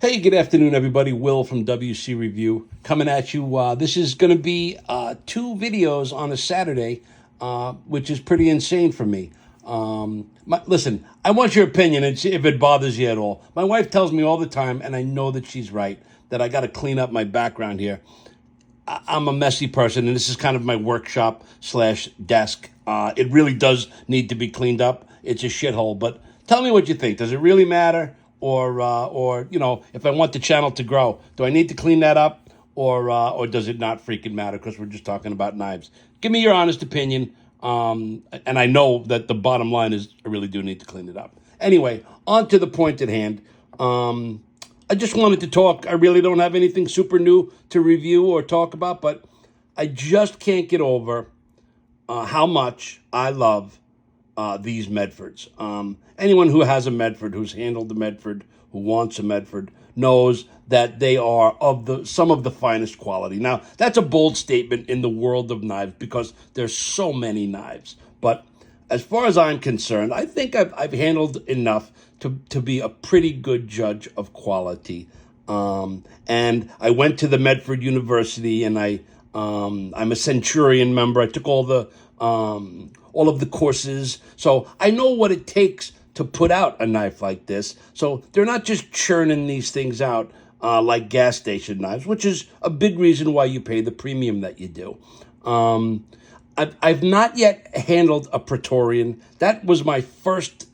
Hey, good afternoon, everybody. Will from WC Review coming at you. This is going to be two videos on a Saturday, which is pretty insane for me. Listen, I want your opinion and see if it bothers you at all. My wife tells me all the time, and I know that she's right, that I got to clean up my background here. I'm a messy person, and this is kind of my workshop slash desk. It really does need to be cleaned up. It's a shithole, but tell me what you think. Does it really matter? Or if I want the channel to grow, do I need to clean that up? Or does it not freaking matter because we're just talking about knives? Give me your honest opinion. And I know that the bottom line is I really do need to clean it up. Anyway, on to the point at hand. I just wanted to talk. I really don't have anything super new to review or talk about, but I just can't get over how much I love these Medfords. Anyone who has a Medford, who's handled the Medford, who wants a Medford, knows that they are some of the finest quality. Now, that's a bold statement in the world of knives because there's so many knives. But as far as I'm concerned, I think I've handled enough to be a pretty good judge of quality. And I went to the Medford University, and I'm a Centurion member. I took all of the courses, so I know what it takes to put out a knife like this. So they're not just churning these things out like gas station knives, which is a big reason why you pay the premium that you do. I've not yet handled a Praetorian. That was my first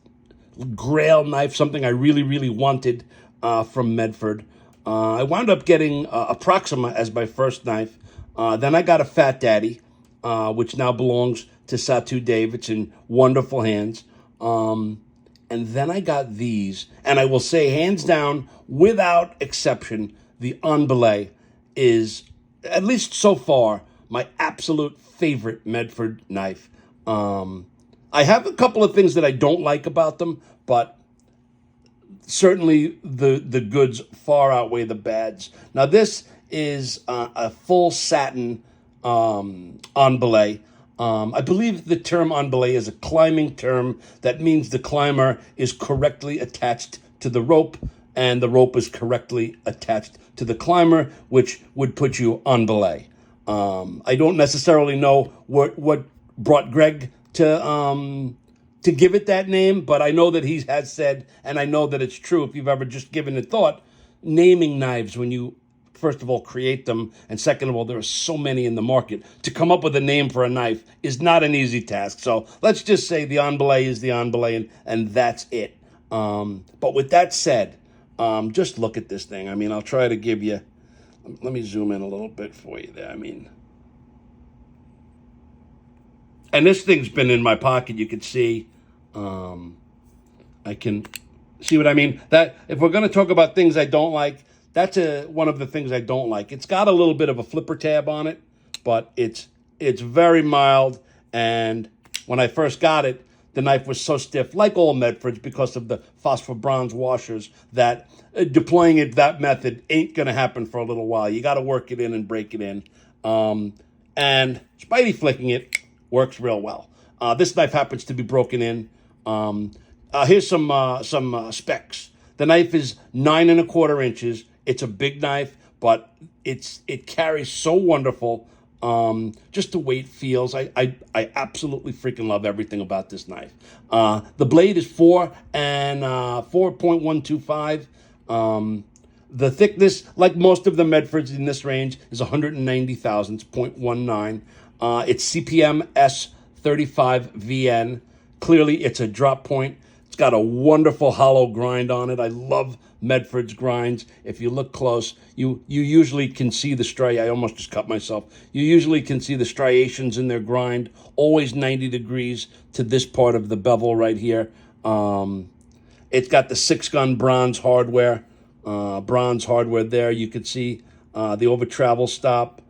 Grail knife, something I really, really wanted from Medford. I wound up getting a Proxima as my first knife. Then I got a Fat Daddy, which now belongs to Satu Dave. It's in wonderful hands. And then I got these, and I will say, hands down, without exception, the On Belay is, at least so far, my absolute favorite Medford knife. I have a couple of things that I don't like about them, but certainly the goods far outweigh the bads. Now, this is a full satin On Belay. I believe the term on belay is a climbing term. That means the climber is correctly attached to the rope, and the rope is correctly attached to the climber, which would put you on belay. I don't necessarily know what brought Greg to give it that name, but I know that he has said, and I know that it's true if you've ever just given it thought, naming knives when you first of all, create them, and second of all, there are so many in the market. To come up with a name for a knife is not an easy task. So let's just say the On Belay is the On Belay, and that's it. But with that said, just look at this thing. I mean, I'll try to give you, let me zoom in a little bit for you there. I mean, and this thing's been in my pocket, you can see. I can see what I mean? That if we're going to talk about things I don't like, that's one of the things I don't like. It's got a little bit of a flipper tab on it, but it's very mild. And when I first got it, the knife was so stiff, like all Medfords, because of the phosphor bronze washers, that deploying it that method ain't going to happen for a little while. You got to work it in and break it in. And Spidey flicking it works real well. This knife happens to be broken in. Here's some specs. The knife is 9 1/4 inches. It's a big knife, but it carries so wonderful. Just the way it feels. I absolutely freaking love everything about this knife. The blade is 4 and 4.125. The thickness, like most of the Medfords in this range, is 190 thousandths, 0.19. It's CPM S35 VN. Clearly, it's a drop point. It's got a wonderful hollow grind on it. I love Medford's grinds. If you look close, you usually can see the I almost just cut myself. You usually can see the striations in their grind, always 90 degrees to this part of the bevel right here. It's got the 6-gun bronze hardware there. You can see the over travel stop.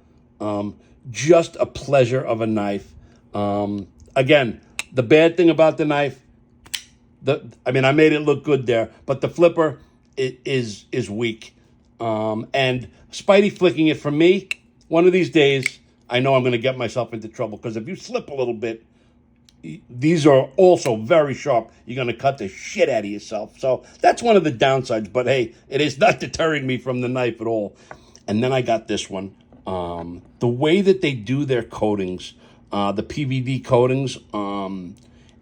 Just a pleasure of a knife. Again, the bad thing about the knife, I made it look good there, but the flipper is weak. And Spidey flicking it for me, one of these days, I know I'm going to get myself into trouble, because if you slip a little bit, these are also very sharp. You're going to cut the shit out of yourself. So that's one of the downsides. But hey, it is not deterring me from the knife at all. And then I got this one. The way that they do their coatings, the PVD coatings,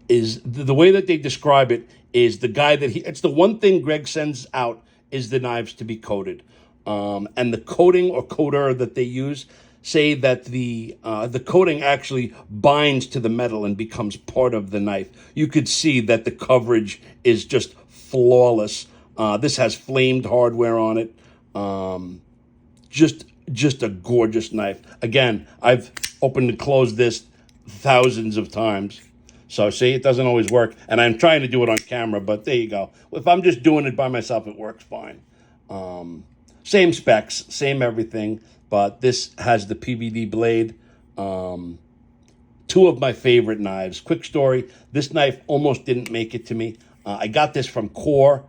is the way that they describe it is the guy that it's the one thing Greg sends out is the knives to be coated. And the coating or coater that they use say that the coating actually binds to the metal and becomes part of the knife. You could see that the coverage is just flawless. This has flamed hardware on it. Just a gorgeous knife. Again, I've opened and closed this thousands of times. So see, it doesn't always work. And I'm trying to do it on camera, but there you go. If I'm just doing it by myself, it works fine. Same specs, same everything, but this has the PVD blade. Two of my favorite knives. Quick story, this knife almost didn't make it to me. I got this from Core.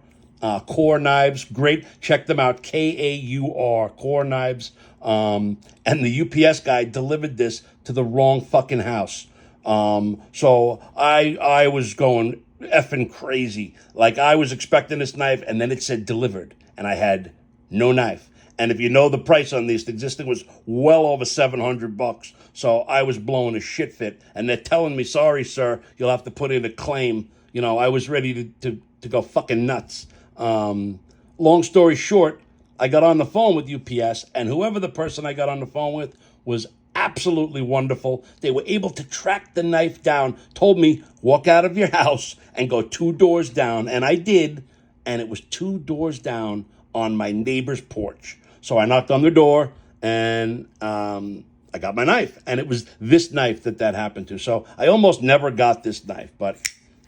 Core Knives, great. Check them out, K-A-U-R, Core Knives. And the UPS guy delivered this to the wrong fucking house. So I was going effing crazy. Like, I was expecting this knife, and then it said delivered, and I had no knife. And if you know the price on these things, this thing was well over $700. So I was blowing a shit fit, and they're telling me, sorry, sir, you'll have to put in a claim. You know, I was ready to go fucking nuts. Long story short, I got on the phone with UPS, and whoever the person I got on the phone with was absolutely wonderful. They were able to track the knife down, told me, walk out of your house and go 2 doors down. And I did, and it was 2 doors down on my neighbor's porch. So I knocked on the door, and I got my knife. And it was this knife that happened to. So I almost never got this knife, but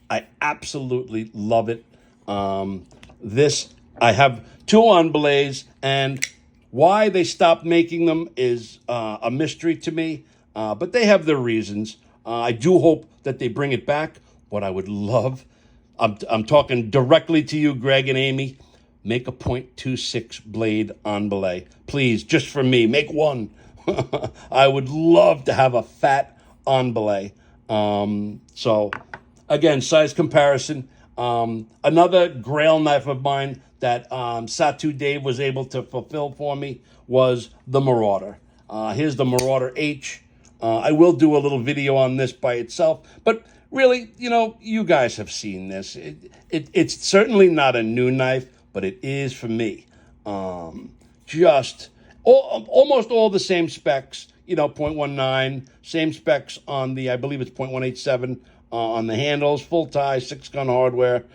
I absolutely love it. I have 2 On Belays, and why they stopped making them is a mystery to me, but they have their reasons. I do hope that they bring it back. What I would love, I'm talking directly to you, Greg and Amy, make a .26 blade On Belay. Please, just for me, make one. I would love to have a fat On Belay. So, again, size comparison. Another grail knife of mine that Satu Dave was able to fulfill for me was the Marauder. Here's the Marauder H. I will do a little video on this by itself, but really, you know, you guys have seen this. It's certainly not a new knife, but it is for me. Almost all the same specs, you know, .19, same specs on the, I believe it's .187 on the handles, full tie, 6-gun hardware.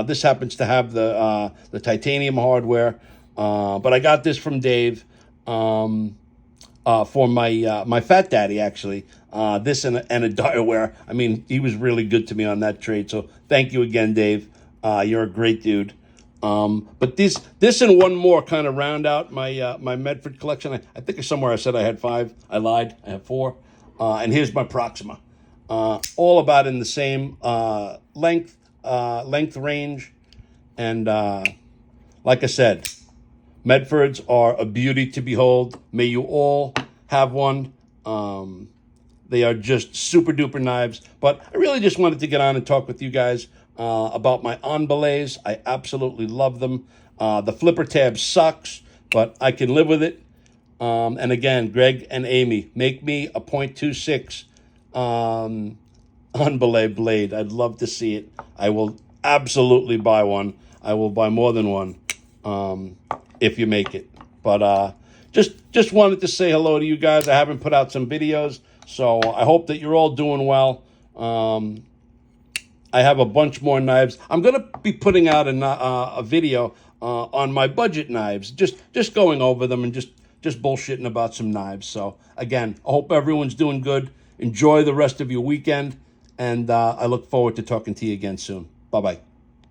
This happens to have the titanium hardware, but I got this from Dave for my Fat Daddy, actually. This and a direware. I mean, he was really good to me on that trade, so thank you again, Dave. You're a great dude. But this and one more kind of round out my my Medford collection. I think somewhere I said I had 5. I lied. I have 4. And here's my Proxima. All about in the same length range, and like I said, Medfords are a beauty to behold. May you all have one. They are just super duper knives, but I really just wanted to get on and talk with you guys about my On Belays. I absolutely love them. The flipper tab sucks, but I can live with it. And again, Greg and Amy, make me a .26 On Belay blade. I'd love to see it. I will absolutely buy one. I will buy more than one if you make it. But just wanted to say hello to you guys. I haven't put out some videos, so I hope that you're all doing well. I have a bunch more knives. I'm going to be putting out a video on my budget knives, just going over them and just bullshitting about some knives. So again, I hope everyone's doing good. Enjoy the rest of your weekend, and I look forward to talking to you again soon. Bye-bye.